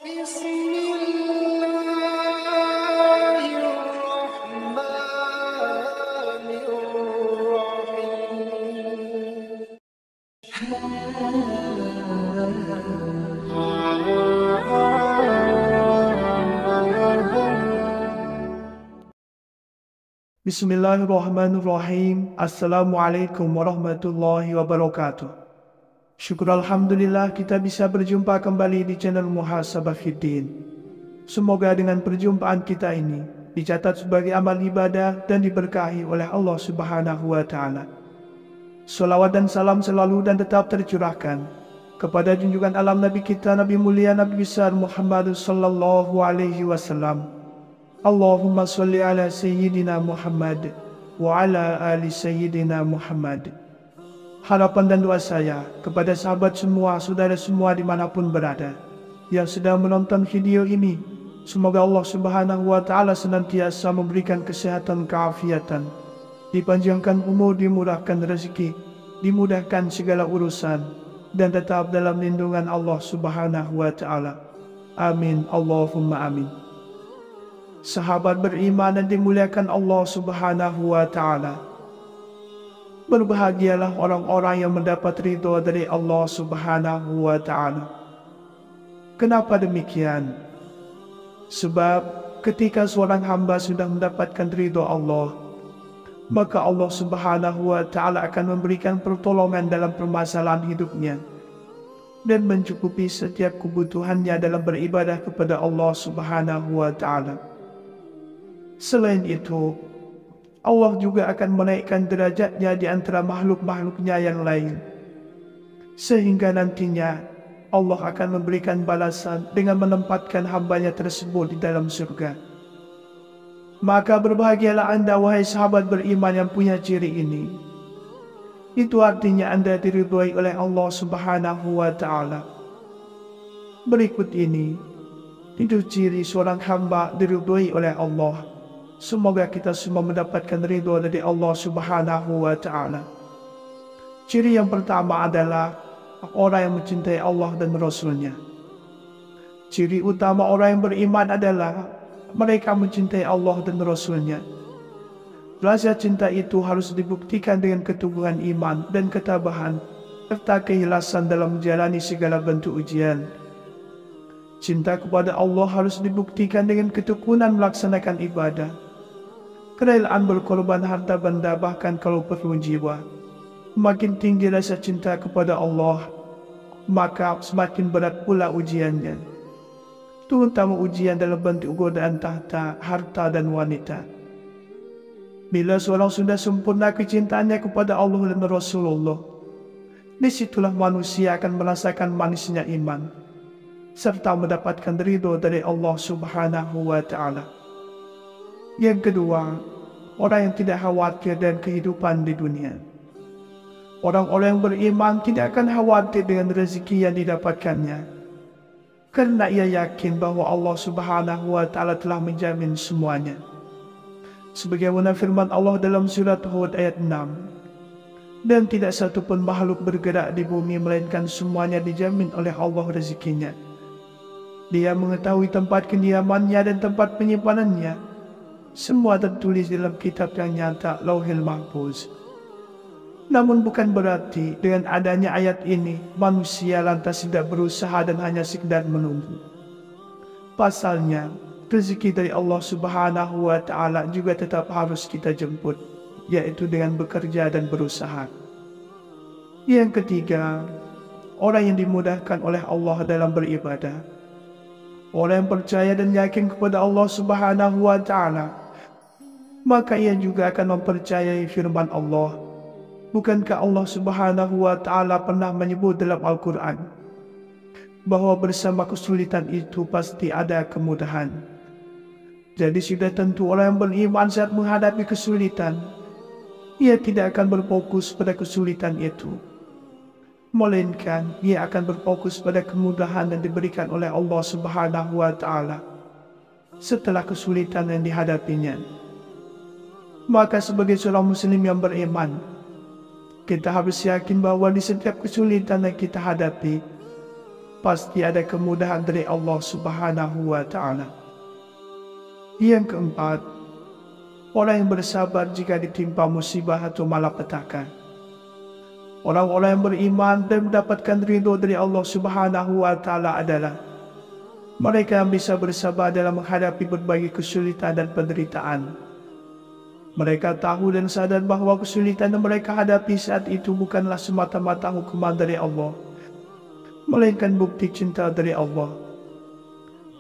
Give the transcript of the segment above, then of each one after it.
Bismillahirrahmanirrahim. Bismillahirrahmanirrahim. Assalamualaikum warahmatullahi wabarakatuh. Syukur Alhamdulillah kita bisa berjumpa kembali di channel Muhasabah Fiddin. Semoga dengan perjumpaan kita ini dicatat sebagai amal ibadah dan diberkahi oleh Allah Subhanahu wa Ta'ala. Salawat dan salam selalu dan tetap tercurahkan kepada junjungan alam Nabi kita, Nabi mulia, Nabi besar Muhammad sallallahu alaihi wasallam. Allahumma salli ala Sayyidina Muhammad wa ala ali Sayyidina Muhammad. Harapan dan doa saya kepada sahabat semua, saudara semua dimanapun berada yang sedang menonton video ini, semoga Allah Subhanahu wa Ta'ala senantiasa memberikan kesehatan, keafiatan, dipanjangkan umur, dimurahkan rezeki, dimudahkan segala urusan, dan tetap dalam lindungan Allah Subhanahu wa Ta'ala. Amin, Allahumma amin. Sahabat beriman dan dimuliakan Allah Subhanahu wa Ta'ala, berbahagialah orang-orang yang mendapat ridho dari Allah Subhanahu wa Ta'ala. Kenapa demikian? Sebab ketika seorang hamba sudah mendapatkan ridho Allah, maka Allah Subhanahu wa Ta'ala akan memberikan pertolongan dalam permasalahan hidupnya dan mencukupi setiap kebutuhannya dalam beribadah kepada Allah Subhanahu wa Ta'ala. Selain itu, Allah juga akan menaikkan derajatnya di antara makhluk-makhluknya yang lain, sehingga nantinya Allah akan memberikan balasan dengan menempatkan hambanya tersebut di dalam surga. Maka berbahagialah anda, wahai sahabat beriman yang punya ciri ini. Itu artinya anda diridhoi oleh Allah Subhanahu wa Ta'ala. Berikut ini, itu ciri seorang hamba diridhoi oleh Allah. Semoga kita semua mendapatkan ridho dari Allah Subhanahu wa Ta'ala. Ciri yang pertama adalah orang yang mencintai Allah dan Rasul-Nya. Ciri utama orang yang beriman adalah mereka mencintai Allah dan Rasul-Nya. Rasa cinta itu harus dibuktikan dengan keteguhan iman dan ketabahan, serta keikhlasan dalam menjalani segala bentuk ujian. Cinta kepada Allah harus dibuktikan dengan ketekunan melaksanakan ibadah, kerelaan berkorban harta benda, bahkan kalau perlu jiwa. Makin tinggi rasa cinta kepada Allah, maka semakin berat pula ujiannya, terutama ujian dalam bentuk godaan tahta, harta dan wanita. Bila seorang sudah sempurna kecintaannya kepada Allah dan Rasulullah, disitulah manusia akan merasakan manisnya iman, serta mendapatkan ridho dari Allah Subhanahu wa Ta'ala. Yang kedua, orang yang tidak khawatir dengan kehidupan di dunia. Orang-orang yang beriman tidak akan khawatir dengan rezeki yang didapatkannya, karena ia yakin bahwa Allah Subhanahu wa Ta'ala telah menjamin semuanya. Sebagaimana firman Allah dalam surat Hud ayat 6, dan tidak satu pun makhluk bergerak di bumi melainkan semuanya dijamin oleh Allah rezekinya. Dia mengetahui tempat kediamannya dan tempat penyimpanannya. Semua tertulis dalam kitab yang nyata, Lauhil Mahfuz. Namun bukan berarti dengan adanya ayat ini manusia lantas tidak berusaha dan hanya sekedar menunggu. Pasalnya, rezeki dari Allah Subhanahu wa Ta'ala juga tetap harus kita jemput, yaitu dengan bekerja dan berusaha. Yang ketiga, orang yang dimudahkan oleh Allah dalam beribadah. Orang yang percaya dan yakin kepada Allah Subhanahu wa Ta'ala, maka ia juga akan mempercayai firman Allah. Bukankah Allah Subhanahu wa Ta'ala pernah menyebut dalam Al-Quran bahwa bersama kesulitan itu pasti ada kemudahan? Jadi sudah tentu orang yang beriman saat menghadapi kesulitan, ia tidak akan berfokus pada kesulitan itu, melainkan ia akan berfokus pada kemudahan yang diberikan oleh Allah Subhanahu wa Ta'ala setelah kesulitan yang dihadapinya. Maka sebagai seorang muslim yang beriman, kita harus yakin bahwa di setiap kesulitan yang kita hadapi, pasti ada kemudahan dari Allah Subhanahu wa Ta'ala. Yang keempat, orang yang bersabar jika ditimpa musibah atau malapetaka. Orang-orang yang beriman dan mendapatkan ridho dari Allah Subhanahu wa Ta'ala adalah mereka yang bisa bersabar dalam menghadapi berbagai kesulitan dan penderitaan. Mereka tahu dan sadar bahawa kesulitan yang mereka hadapi saat itu bukanlah semata-mata hukuman dari Allah, melainkan bukti cinta dari Allah.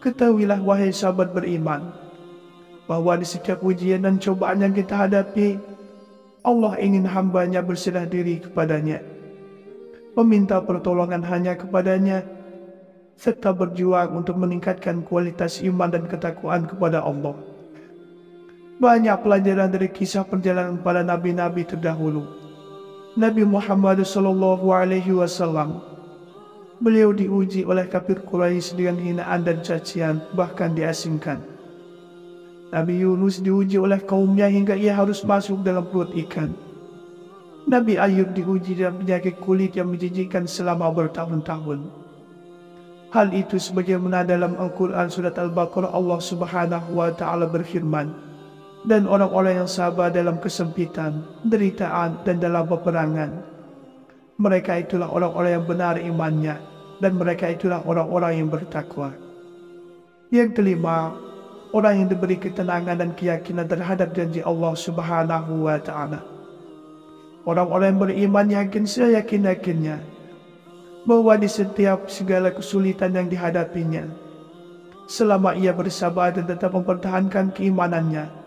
Ketahuilah wahai sahabat beriman, bahawa di setiap ujian dan cobaan yang kita hadapi, Allah ingin hambanya berserah diri kepadanya, meminta pertolongan hanya kepadanya, serta berjuang untuk meningkatkan kualitas iman dan ketakwaan kepada Allah. Banyak pelajaran dari kisah perjalanan para nabi-nabi terdahulu. Nabi Muhammad SAW, beliau diuji oleh kafir Quraisy dengan hinaan dan cacian, bahkan diasingkan. Nabi Yunus diuji oleh kaumnya hingga ia harus masuk dalam perut ikan. Nabi Ayub diuji dengan penyakit kulit yang menjijikkan selama bertahun-tahun. Hal itu sebagaimana dalam Al-Quran surat Al-Baqarah Allah Subhanahu wa Ta'ala berfirman, dan orang-orang yang sabar dalam kesempitan, penderitaan dan dalam peperangan, mereka itulah orang-orang yang benar imannya, dan mereka itulah orang-orang yang bertakwa. Yang kelima, orang yang diberi ketenangan dan keyakinan terhadap janji Allah Subhanahu wa Ta'ala. Orang-orang yang beriman yakin seyakin-yakinnya bahwa di setiap segala kesulitan yang dihadapinya, selama ia bersabar dan tetap mempertahankan keimanannya,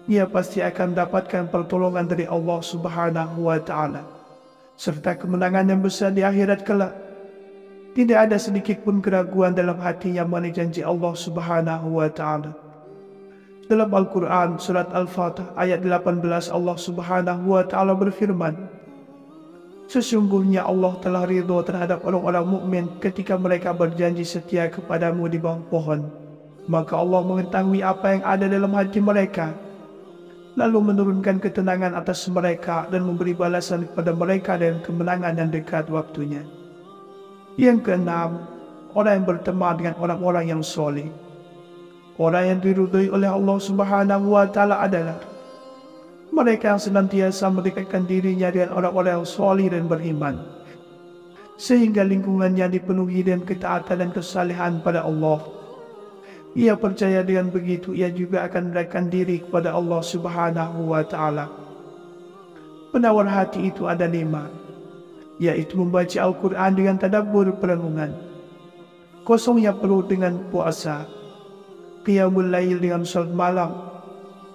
ia pasti akan mendapatkan pertolongan dari Allah Subhanahu wa Ta'ala, serta kemenangan yang besar di akhirat kelak. Tidak ada sedikit pun keraguan dalam hatinya mengenai janji Allah Subhanahu wa Ta'ala. Dalam Al-Quran surat Al-Fatih ayat 18 Allah Subhanahu wa Ta'ala berfirman, sesungguhnya Allah telah ridho terhadap orang-orang mukmin ketika mereka berjanji setia kepadamu di bawah pohon. Maka Allah mengetahui apa yang ada dalam hati mereka, lalu menurunkan ketenangan atas mereka dan memberi balasan kepada mereka dengan kemenangan yang dekat waktunya. Yang keenam, orang yang berteman dengan orang-orang yang soleh. Orang yang diridhoi oleh Allah Subhanahu wa Ta'ala adalah mereka yang senantiasa mendekatkan dirinya dengan orang-orang yang soleh dan beriman, sehingga lingkungannya dipenuhi dengan ketaatan dan kesalehan pada Allah. Ia percaya dengan begitu ia juga akan mendekatkan diri kepada Allah Subhanahu wa Ta'ala. Penawar hati itu ada 5, yaitu membaca Al-Quran dengan tadabbur perenungan, kosongnya perut dengan puasa, qiyamul lail dengan salat malam,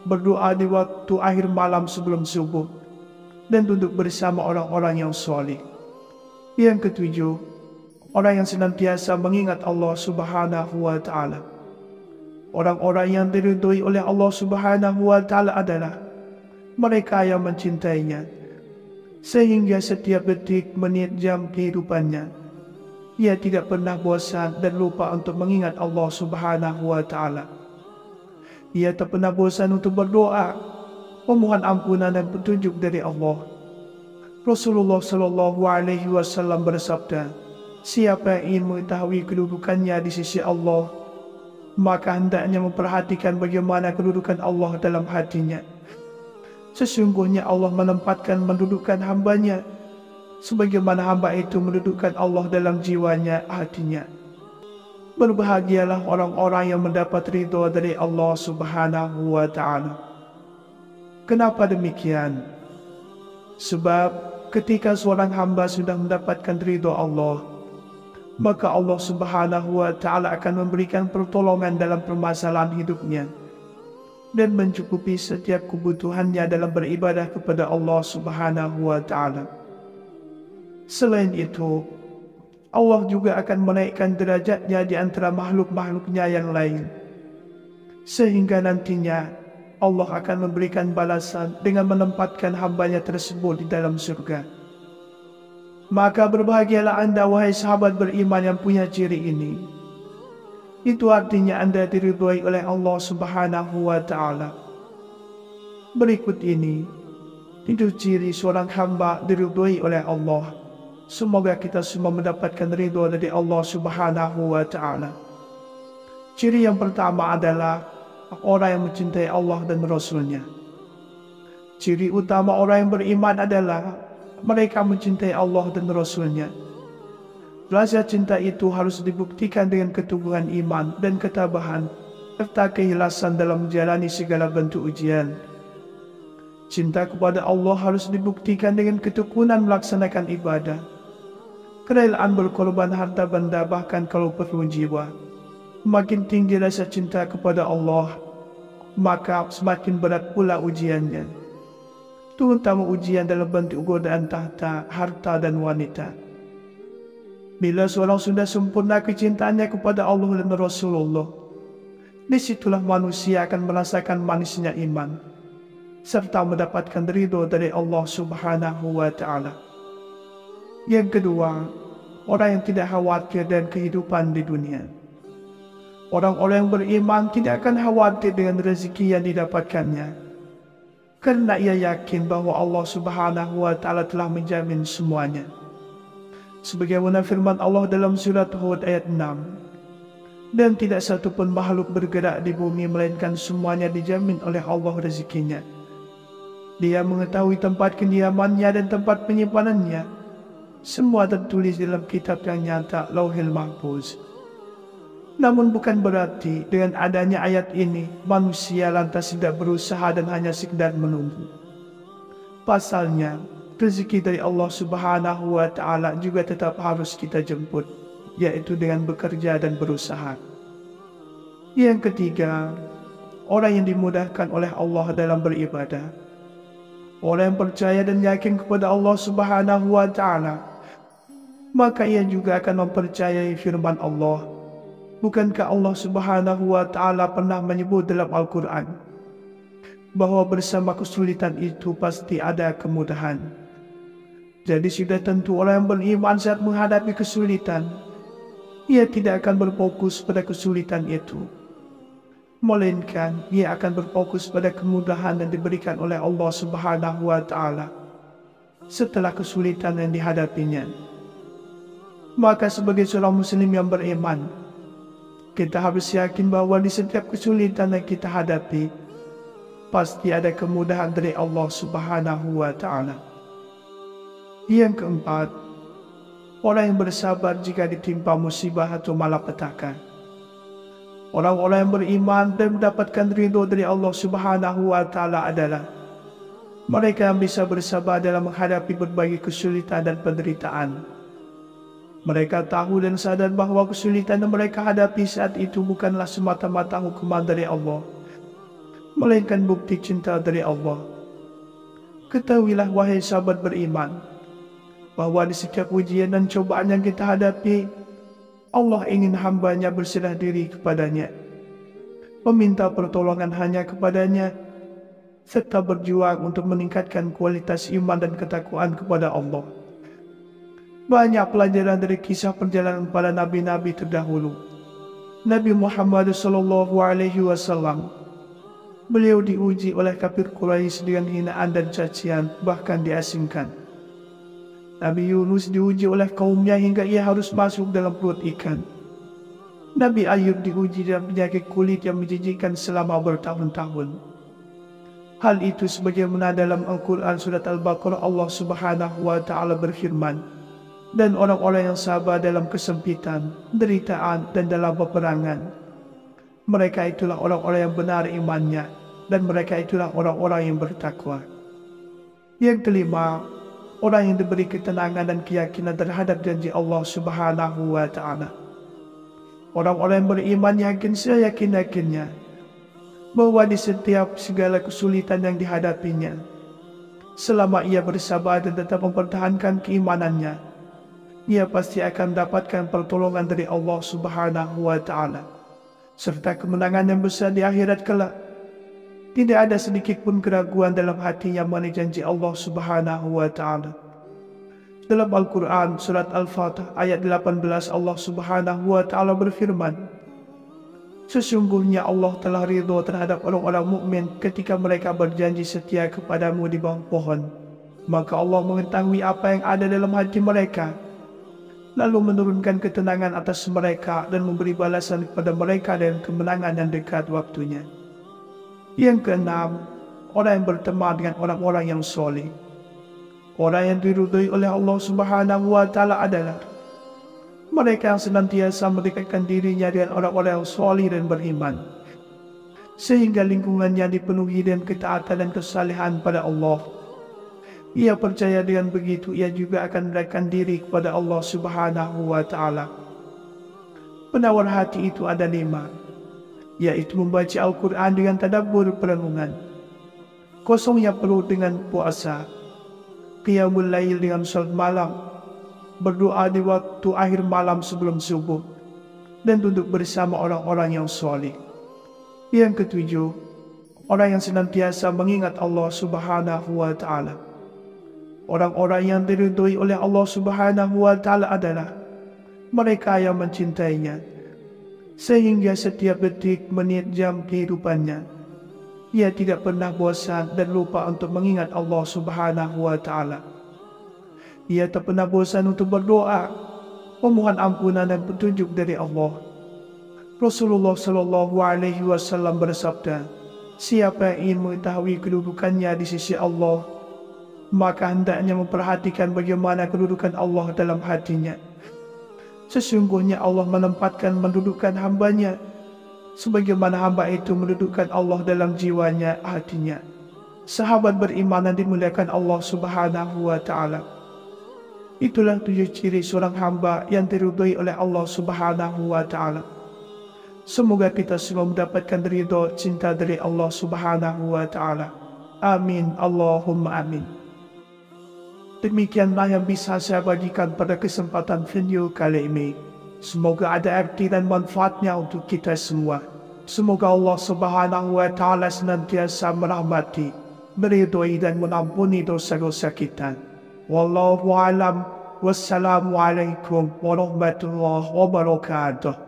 berdoa di waktu akhir malam sebelum subuh, dan duduk bersama orang-orang yang soleh. Yang ketujuh, orang yang senantiasa mengingat Allah Subhanahu wa Ta'ala. Orang-orang yang diridhoi oleh Allah Subhanahu wa Ta'ala adalah mereka yang mencintainya, sehingga setiap detik, menit, jam kehidupannya ia tidak pernah bosan dan lupa untuk mengingat Allah Subhanahu wa Ta'ala. Ia tak pernah bosan untuk berdoa, memohon ampunan dan petunjuk dari Allah. Rasulullah SAW bersabda, siapa yang ingin mengetahui kedudukannya di sisi Allah, maka hendaknya memperhatikan bagaimana kedudukan Allah dalam hatinya. Sesungguhnya Allah mendudukkan hambanya, sebagaimana hamba itu mendudukkan Allah dalam jiwanya, hatinya. Berbahagialah orang-orang yang mendapat ridho dari Allah Subhanahu wa Ta'ala. Kenapa demikian? Sebab ketika seorang hamba sudah mendapatkan ridho Allah, maka Allah Subhanahu wa Ta'ala akan memberikan pertolongan dalam permasalahan hidupnya dan mencukupi setiap kebutuhannya dalam beribadah kepada Allah Subhanahu wa Ta'ala. Selain itu, Allah juga akan menaikkan derajatnya di antara makhluk-makhluknya yang lain, sehingga nantinya Allah akan memberikan balasan dengan menempatkan hambanya tersebut di dalam surga. Maka berbahagialah anda wahai sahabat beriman yang punya ciri ini. Itu artinya anda diridhoi oleh Allah Subhanahu wa Ta'ala. Berikut ini itu ciri seorang hamba diridhoi oleh Allah. Semoga kita semua mendapatkan ridho dari Allah Subhanahu wa Ta'ala. Ciri yang pertama adalah orang yang mencintai Allah dan Rasul-Nya. Ciri utama orang yang beriman adalah mereka mencintai Allah dan Rasul-Nya. Rasa cinta itu harus dibuktikan dengan keteguhan iman dan ketabahan, serta keikhlasan dalam menjalani segala bentuk ujian. Cinta kepada Allah harus dibuktikan dengan ketekunan melaksanakan ibadah, kerelaan berkorban harta benda bahkan kalau perlu jiwa. Makin tinggi rasa cinta kepada Allah, maka semakin berat pula ujiannya, terutama ujian dalam bentuk godaan tahta, harta dan wanita. Bila seorang sudah sempurna kecintaannya kepada Allah dan Rasulullah, disitulah manusia akan merasakan manisnya iman, serta mendapatkan ridho dari Allah Subhanahu wa Ta'ala. Yang kedua, orang yang tidak khawatir dengan kehidupan di dunia. Orang-orang yang beriman tidak akan khawatir dengan rezeki yang didapatkannya, karena ia yakin bahwa Allah Subhanahu wa Ta'ala telah menjamin semuanya. Sebagaimana firman Allah dalam surat Hud ayat 6, dan tidak satu pun makhluk bergerak di bumi melainkan semuanya dijamin oleh Allah rezekinya. Dia mengetahui tempat kediamannya dan tempat penyimpanannya. Semua tertulis dalam kitab yang nyata, Lauhil Mahfuz. Namun bukan berarti dengan adanya ayat ini manusia lantas tidak berusaha dan hanya sekedar menunggu. Pasalnya, rezeki dari Allah Subhanahu wa Ta'ala juga tetap harus kita jemput, yaitu dengan bekerja dan berusaha. Yang ketiga, orang yang dimudahkan oleh Allah dalam beribadah. Orang yang percaya dan yakin kepada Allah Subhanahu wa Ta'ala, maka ia juga akan mempercayai firman Allah. Bukankah Allah Subhanahu wa Ta'ala pernah menyebut dalam Al-Quran bahwa bersama kesulitan itu pasti ada kemudahan? Jadi sudah tentu orang yang beriman saat menghadapi kesulitan, ia tidak akan berfokus pada kesulitan itu, melainkan ia akan berfokus pada kemudahan yang diberikan oleh Allah Subhanahu wa Ta'ala setelah kesulitan yang dihadapinya. Maka sebagai seorang muslim yang beriman, kita harus yakin bahwa di setiap kesulitan yang kita hadapi, pasti ada kemudahan dari Allah Subhanahu wa Ta'ala. Yang keempat, orang yang bersabar jika ditimpa musibah atau malapetaka. Orang-orang yang beriman dan mendapatkan ridho dari Allah Subhanahu wa Ta'ala adalah mereka yang bisa bersabar dalam menghadapi berbagai kesulitan dan penderitaan. Mereka tahu dan sadar bahwa kesulitan yang mereka hadapi saat itu bukanlah semata-mata hukuman dari Allah, melainkan bukti cinta dari Allah. Ketahuilah wahai sahabat beriman, bahwa di setiap ujian dan cobaan yang kita hadapi, Allah ingin hambanya berserah diri kepadanya, meminta pertolongan hanya kepadanya, serta berjuang untuk meningkatkan kualitas iman dan ketakwaan kepada Allah. Banyak pelajaran dari kisah perjalanan para nabi-nabi terdahulu. Nabi Muhammad SAW, beliau diuji oleh kafir Quraisy dengan hinaan dan cacian, bahkan diasingkan. Nabi Yunus diuji oleh kaumnya hingga ia harus masuk dalam perut ikan. Nabi Ayub diuji dengan penyakit kulit yang menjijikkan selama bertahun-tahun. Hal itu sebagaimana dalam Al-Quran surat Al-Baqarah Allah Subhanahu wa Ta'ala berfirman, dan orang-orang yang sabar dalam kesempitan, penderitaan dan dalam peperangan, mereka itulah orang-orang yang benar imannya, dan mereka itulah orang-orang yang bertakwa. Yang kelima, orang yang diberi ketenangan dan keyakinan terhadap janji Allah Subhanahu wa Ta'ala. Orang-orang yang beriman yakin seyakin-yakinnya bahwa di setiap segala kesulitan yang dihadapinya, selama ia bersabar dan tetap mempertahankan keimanannya, ia pasti akan mendapatkan pertolongan dari Allah Subhanahu wa Ta'ala, serta kemenangan yang besar di akhirat kelak. Tidak ada sedikit pun keraguan dalam hatinya mengenai janji Allah Subhanahu wa Ta'ala. Dalam Al-Quran surat Al-Fatah ayat 18 Allah Subhanahu wa Ta'ala berfirman, sesungguhnya Allah telah ridho terhadap orang-orang mukmin ketika mereka berjanji setia kepadamu di bawah pohon, maka Allah mengetahui apa yang ada dalam hati mereka, lalu menurunkan ketenangan atas mereka dan memberi balasan kepada mereka dengan kemenangan yang dekat waktunya. Yang keenam, orang yang berteman dengan orang-orang yang soleh. Orang yang diridhai oleh Allah Subhanahu wa Ta'ala adalah mereka yang senantiasa mendekatkan dirinya dengan orang-orang yang soleh dan beriman, sehingga lingkungannya dipenuhi dengan ketaatan dan kesalehan pada Allah. Ia percaya dengan begitu ia juga akan mendekatkan diri kepada Allah Subhanahu wa Ta'ala. Penawar hati itu ada 5, yaitu membaca Al-Quran dengan tadabbur perenungan, kosongnya perut dengan puasa, qiyamul lail dengan salat malam, berdoa di waktu akhir malam sebelum subuh, dan duduk bersama orang-orang yang soleh. Yang ketujuh, orang yang senantiasa mengingat Allah Subhanahu wa Ta'ala. Orang-orang yang diridhai oleh Allah Subhanahu wa Ta'ala adalah mereka yang mencintainya, sehingga setiap detik, menit, jam kehidupannya ia tidak pernah bosan dan lupa untuk mengingat Allah Subhanahu wa Ta'ala. Ia tak pernah bosan untuk berdoa, memohon ampunan dan petunjuk dari Allah. Rasulullah Shallallahu Alaihi Wasallam bersabda, siapa yang ingin mengetahui kedudukannya di sisi Allah, maka hendaknya memperhatikan bagaimana kedudukan Allah dalam hatinya. Sesungguhnya Allah mendudukkan hambanya, sebagaimana hamba itu mendudukkan Allah dalam jiwanya, hatinya. Sahabat beriman yang dimuliakan Allah Subhanahu wa Ta'ala. Itulah 7 ciri seorang hamba yang diridhai oleh Allah Subhanahu wa Ta'ala. Semoga kita semua mendapatkan ridha cinta dari Allah Subhanahu wa Ta'ala. Amin, Allahumma amin. Demikianlah yang bisa saya bagikan pada kesempatan video kali ini. Semoga ada arti dan manfaatnya untuk kita semua. Semoga Allah Subhanahu wa Ta'ala senantiasa merahmati, meridhai dan mengampuni dosa-dosa kita. Wallahu a'lam. Wassalamualaikum warahmatullahi wabarakatuh.